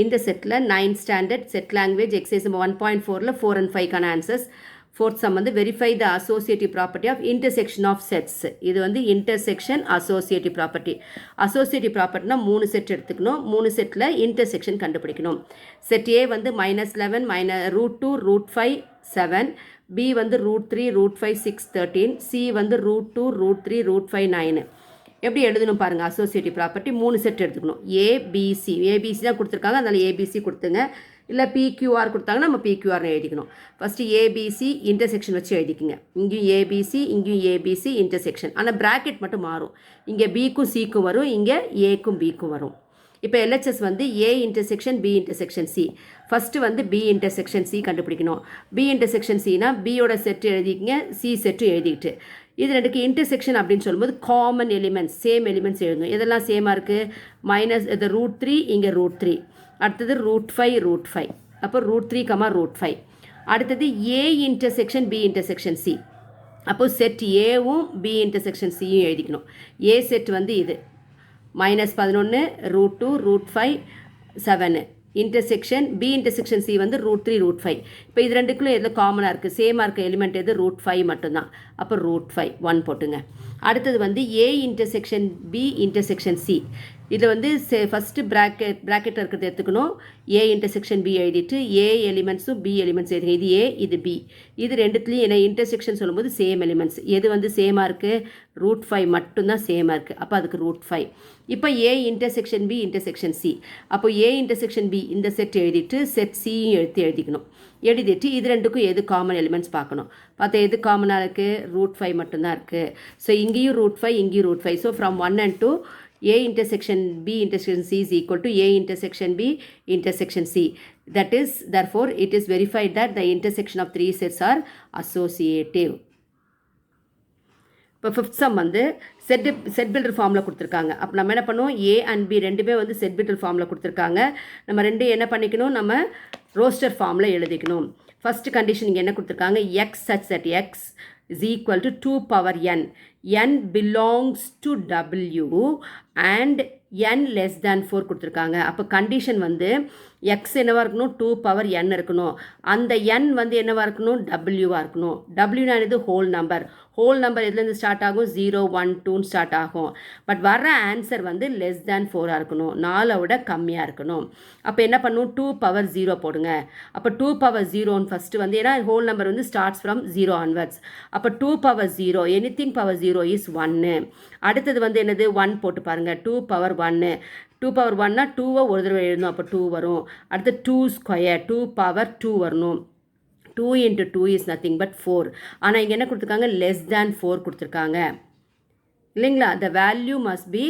இந்த செட்டில் 9th standard set language exercise 1.4ல் 4 and 5க்கான ஆன்சர்ஸ். ஃபோர்த் சம் வந்து verify the associative property of intersection of sets. இது வந்து இன்டர்செக்ஷன் அசோசியேட்டிவ் ப்ராப்பர்ட்டி. அசோசியேட்டிவ் ப்ராப்பர்ட்டினா 3 செட் எடுத்துக்கணும். 3 செட்டில் இன்டர்செக்ஷன் கண்டுபிடிக்கணும். செட் ஏ வந்து -11 √2 √5 7, பி வந்து √3 √5 6 13, சி வந்து √2 √3 √5 9. எப்படி எழுதணும் பாருங்கள். அசோசியேட்டிவ் ப்ராப்பர்ட்டி 3 செட் எடுத்துக்கணும். ஏபிசி தான் கொடுத்துருக்காங்க, அதனால் ஏபிசி கொடுத்துங்க. இல்லை பிக்யூஆர் கொடுத்தாங்கன்னா நம்ம பிக்யூஆர்னு எழுதிக்கணும். ஃபஸ்ட்டு ஏபிசி இன்டர்செக்ஷன் வச்சு எழுதிக்குங்க. இங்கேயும் ஏபிசி, இங்கேயும் ஏபிசி இன்டர்செக்ஷன். ஆனால் ப்ராக்கெட் மட்டும் மாறும். இங்கே பிக்கும் சிக்கும் வரும், இங்கே ஏக்கும் பிக்கும் வரும். இப்போ எல்ஹெச்எஸ் வந்து A intersection B intersection C. First வந்து பி இன்டர்செக்ஷன் சி கண்டுபிடிக்கணும். பி இன்டர்செக்ஷன் சினா பியோட செட்டு எழுதிக்கிங்க, சி செட்டு எழுதிக்கிட்டு இது ரெண்டுக்கு இன்டர்செக்ஷன் அப்படின்னு சொல்லும்போது காமன் எலிமெண்ட்ஸ், சேம் எலிமெண்ட்ஸ் எழுதணும். இதெல்லாம் சேமாக இருக்குது. மைனஸ் இது √3, இங்கே √3, அடுத்தது √5 √5, அப்போ √3, √5. அடுத்தது A intersection B intersection C. அப்போது செட் ஏவும் பி இன்டர்செக்ஷன் சியும் எழுதிக்கணும். ஏ செட் வந்து இது -11 √2 √5 7, இன்டர்செக்ஷன் பி இன்டர்செக்ஷன் சி வந்து √3 √5. இப்போ இது ரெண்டுக்குள்ளே எதில் காமனாக இருக்குது, சேமாக இருக்க எலிமெண்ட் எது, √5 மட்டும்தான். அப்போ √5 1 போட்டுங்க. அடுத்தது வந்து A intersection B intersection C. இதில் வந்து ஃபஸ்ட்டு ப்ராக்கெட் இருக்கிறது எடுத்துக்கணும். ஏ இன்டர்செக்ஷன் பி எழுதிட்டு ஏ எலிமெண்ட்ஸும் பி எலிமெண்ட்ஸ் எழுதுங்க. இது ஏ, இது பி. இது ரெண்டுத்துலேயும் என்ன இன்டர்செக்ஷன் சொல்லும்போது சேம் எலிமெண்ட்ஸ். எது வந்து சேமாக இருக்குது, √5 மட்டும்தான் சேமாக இருக்குது. அப்போ அதுக்கு √5. இப்போ A intersection B intersection C. அப்போ ஏ இன்டர்செக்ஷன் பி இந்த செட் எழுதிட்டு செட் சியும் எழுதிக்கணும். எழுதிட்டு இது ரெண்டுக்கும் எது காமன் எலிமெண்ட்ஸ் பார்க்கணும். பார்த்தா எது காமனாக இருக்குது, √5 மட்டும்தான் இருக்குது. ஸோ இங்கேயும் √5, இங்கேயும் √5. So from 1 and 2 A intersection B intersection C is equal to A intersection B intersection C. That is, therefore, it is verified that the intersection of 3 sets are associative. இப்போ ஃபிஃப்த் சம் வந்து set builder ஃபார்மில் கொடுத்துருக்காங்க. அப்போ நம்ம என்ன பண்ணுவோம், A and B ரெண்டுமே வந்து செட் பில்டர் ஃபார்மில் கொடுத்துருக்காங்க. நம்ம ரெண்டு என்ன பண்ணிக்கணும், நம்ம ரோஸ்டர் ஃபார்மில் எழுதிக்கணும். ஃபஸ்ட்டு கண்டிஷன் இங்கே என்ன கொடுத்துருக்காங்க, X such that x is equal to 2 power n. n belongs to w and n less than 4 கொடுத்துருக்காங்க. அப்போ கண்டிஷன் வந்து x என்னவாக இருக்கணும், 2 power n இருக்கணும். அந்த n வந்து என்னவாக இருக்கணும், wவாக இருக்கணும். wனா இது ஹோல் நம்பர். ஹோல் நம்பர் எதுலேருந்து ஸ்டார்ட் ஆகும், 0 1 2 ஸ்டார்ட் ஆகும். பட் வர்ற ஆன்சர் வந்து லெஸ் தேன் 4 இருக்கணும், 4 விட கம்மியாக இருக்கணும். அப்போ என்ன பண்ணும், 2 power 0 போடுங்க. அப்போ 2 power 0 ஃபஸ்ட்டு வந்து ஏன்னா ஹோல் நம்பர் வந்து ஸ்டார்ட்ஸ் ஃப்ரம் 0 onwards. அப்போ 2 power 0, எனிதிங் power 0 is 1. அடுத்தது வந்து என்னது, 1 போட்டு பாருங்கள். 2 power 1, 2 power 1னா 2வை ஒரு தடவை எழுதணும், அப்போ 2 வரும். அடுத்து 2 ஸ்கொயர், 2 power 2 வரணும். 2 into 2 is nothing but 4. ஆனால் இங்கே என்ன கொடுத்துருக்காங்க, less than 4 கொடுத்துருக்காங்க இல்லைங்களா. the value must be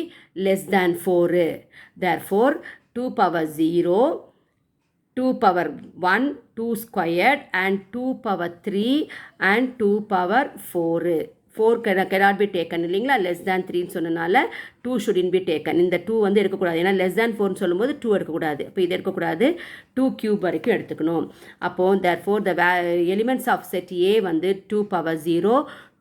less than 4. therefore 2 power 0, 2 power 1, 2 squared and 2 power 3 and 2 power 4. 4 cannot be taken இல்லைங்களா. less than 3 சொன்னனால 2 shouldn't be taken. இந்த 2 வந்து எடுக்கக்கூடாது, ஏன்னா less than 4 சொல்லும்போது 2 எடுக்கக்கூடாது. அப்போ இது எடுக்கக்கூடாது, 2 cube வரைக்கும் எடுத்துக்கணும். அப்போது therefore the elements of set A வந்து 2 power 0,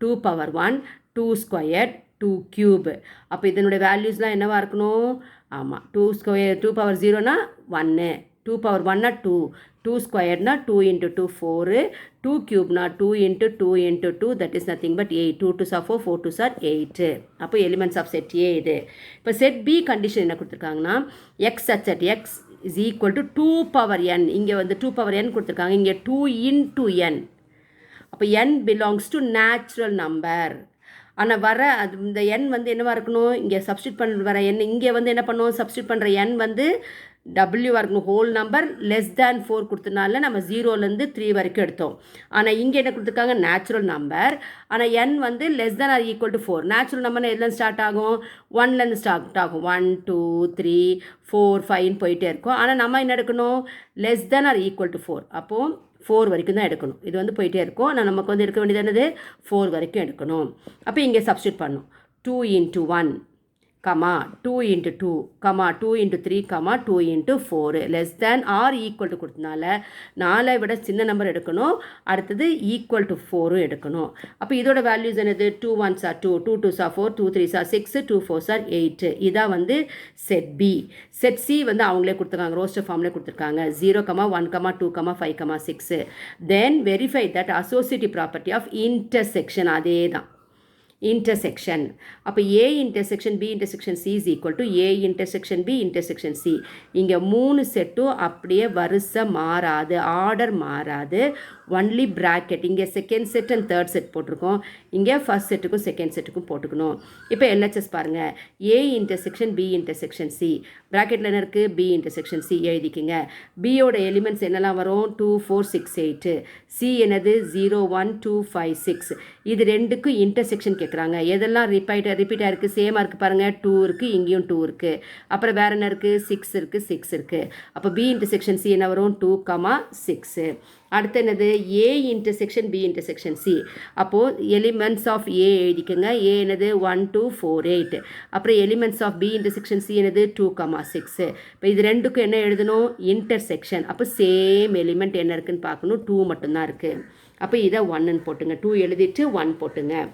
2 power 1, 2 squared, 2 cube. அப்போ இதனுடைய வேல்யூஸ்லாம் என்னவாக இருக்கணும், ஆமாம் 2 square, 2 power 0னா 1, 2 power 1னா 2, 2 squaredனா 2 into 2 4, 2 cubeனா 2 into 2 into 2, that is nothing but 8. 2 2s are 4, 4 2s are 8. அப்போ எலிமெண்ட்ஸ் ஆஃப் செட் ஏ இது. இப்போ செட் பி கண்டிஷன் என்ன கொடுத்துருக்காங்கன்னா, X such that x is equal to 2 power n. இங்கே வந்து 2 power n கொடுத்துருக்காங்க, இங்கே 2 into n. அப்போ n belongs to natural number. ஆனால் வர அது இந்த n வந்து என்னவாக இருக்கணும், இங்கே சப்ஸ்டியூட் பண்ண வர n இங்கே வந்து என்ன பண்ணுவோம், சப்ஸ்டியூட் பண்ணுற n வந்து டபிள்யூவாக இருக்கணும். ஹோல் நம்பர் லெஸ் தேன் 4 கொடுத்தனால நம்ம 0லேருந்து 3 வரைக்கும் எடுத்தோம். ஆனால் இங்கே என்ன கொடுத்துருக்காங்க, நேச்சுரல் நம்பர். ஆனால் n வந்து less than or equal to 4. Natural நம்பர்னா எதுலேருந்து ஸ்டார்ட் ஆகும், 1லேருந்து ஸ்டார்ட் ஆகும். 1 2 3 4 5 போயிட்டே இருக்கும். ஆனால் நம்ம என்ன எடுக்கணும், less than or equal to 4. அப்போது 4 வரைக்கும் தான் எடுக்கணும். இது வந்து போயிட்டே இருக்கும். ஆனால் நமக்கு வந்து எடுக்க வேண்டியது என்னது, 4 வரைக்கும் எடுக்கணும். அப்போ இங்கே சப்ஸ்டியூட் பண்ணணும். 2 into 1 comma 2 into 2, comma 2 into 3, comma 2 into 4 less than or equal to கொடுத்தனால 4 விட சின்ன நம்பர் எடுக்கணும், அடுத்தது equal to 4 எடுக்கணும். அப்போ இதோட வேல்யூஸ் என்னது? 2 1s are 2, 2 2s are 4, 2 3s are 6, 2 4s are 8. இதான் வந்து செட் பி. செட் சி வந்து அவங்களே கொடுத்துருக்காங்க, ரோஸ்டர் ஃபார்ம்லேயே கொடுத்துருக்காங்க. 0, 1, 2, 5, 6. Then verify that associative property of intersection. அதே தான் intersection. அப்போ A intersection B intersection C is equal to A intersection B intersection C. இங்கே 3 செட்டும் அப்படியே வரிசை மாறாது, ஆர்டர் மாறாது, ஒன்லி பிராக்கெட். இங்கே second set and third set போட்டிருக்கோம், இங்கே ஃபர்ஸ்ட் செட்டுக்கும் செகண்ட் செட்டுக்கும் போட்டுக்கணும். இப்போ LHS பாருங்கள், A intersection B intersection C. ப்ராக்கெட்டில் என்ன இருக்குது? B intersection C எழுதிக்கிங்க. பியோட எலிமெண்ட்ஸ் என்னெல்லாம் வரும்? 2 4 6 8. C என்னது? 0 1 2 5 6. இது ரெண்டுக்கும் இன்டர்செக்ஷன் கேட்குறாங்க. எதெல்லாம் ரிப்பீட் ஆகிருக்கு? சேமாக இருக்குது பாருங்கள், 2 இருக்குது, இங்கேயும் 2 இருக்குது. அப்புறம் வேறு என்ன இருக்குது? 6 இருக்குது, 6 இருக்குது. அப்போ B intersection C என்ன வரும்? 2, 6. அடுத்து என்னது? A intersection B intersection C. அப்போது எலிமெண்ட்ஸ் ஆஃப் A எழுதிக்கோங்க. A என்னது? 1 2 4 8. அப்புறம் elements of B intersection C என்னது? 2, 6. இப்போ இது ரெண்டுக்கும் என்ன எழுதணும்? இன்டர்செக்ஷன். அப்போ சேம் எலிமெண்ட் என்ன இருக்குன்னு பார்க்கணும், 2 மட்டும்தான் இருக்குது. அப்போ இதை 1ன்னு போட்டுங்க, 2 எழுதிட்டு 1 போட்டுங்க.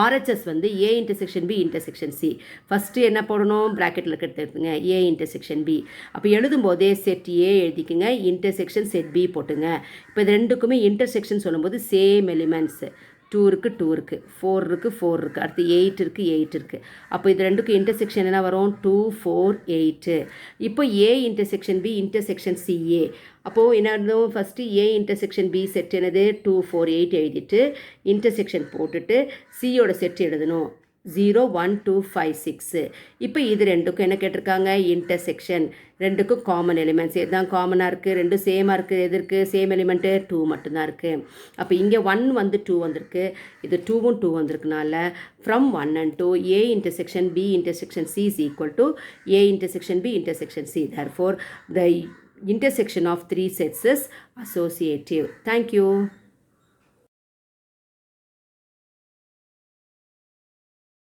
RHS வந்து A intersection B intersection C. First என்ன போடணும்? ப்ராக்கெட்டில் எடுத்துங்க, A intersection B. அப்போ எழுதும்போதே செட் A எழுதிக்குங்க, இன்டர்செக்ஷன் செட் B போட்டுங்க. இப்போ இது ரெண்டுக்குமே இன்டர்செக்ஷன் சொல்லும்போது சேம் எலிமெண்ட்ஸ். 2 இருக்குது, 2 இருக்குது, 4 இருக்குது, 4 இருக்குது, அடுத்து 8 இருக்குது, 8 இருக்குது. அப்போ இது ரெண்டுக்கும் இன்டர்செக்ஷன் என்ன வரும்? 2 4 8. இப்போ A intersection B intersection CA. அப்போது என்ன இருந்தோம்? First A intersection B set என்னது? 2 4 8 எழுதிட்டு இன்டர்செக்ஷன் போட்டுட்டு சியோட செட் எழுதணும், 0 1 2 5 6. இப்போ இது ரெண்டுக்கும் என்ன கேட்டிருக்காங்க? இன்டர்செக்ஷன். ரெண்டுக்கும் காமன் எலிமெண்ட்ஸ் எதுதான் காமனாக இருக்குது? ரெண்டும் சேமாக இருக்குது. எது இருக்குது சேம் எலிமெண்ட்டு? 2 மட்டும்தான் இருக்குது. அப்போ இங்கே 1 வந்து 2 வந்திருக்கு, இது 2வும் 2 வந்திருக்குனால from 1 and 2 A intersection B intersection C is equal to A intersection B intersection C. Therefore, the intersection of 3 sets is associative. Thank you.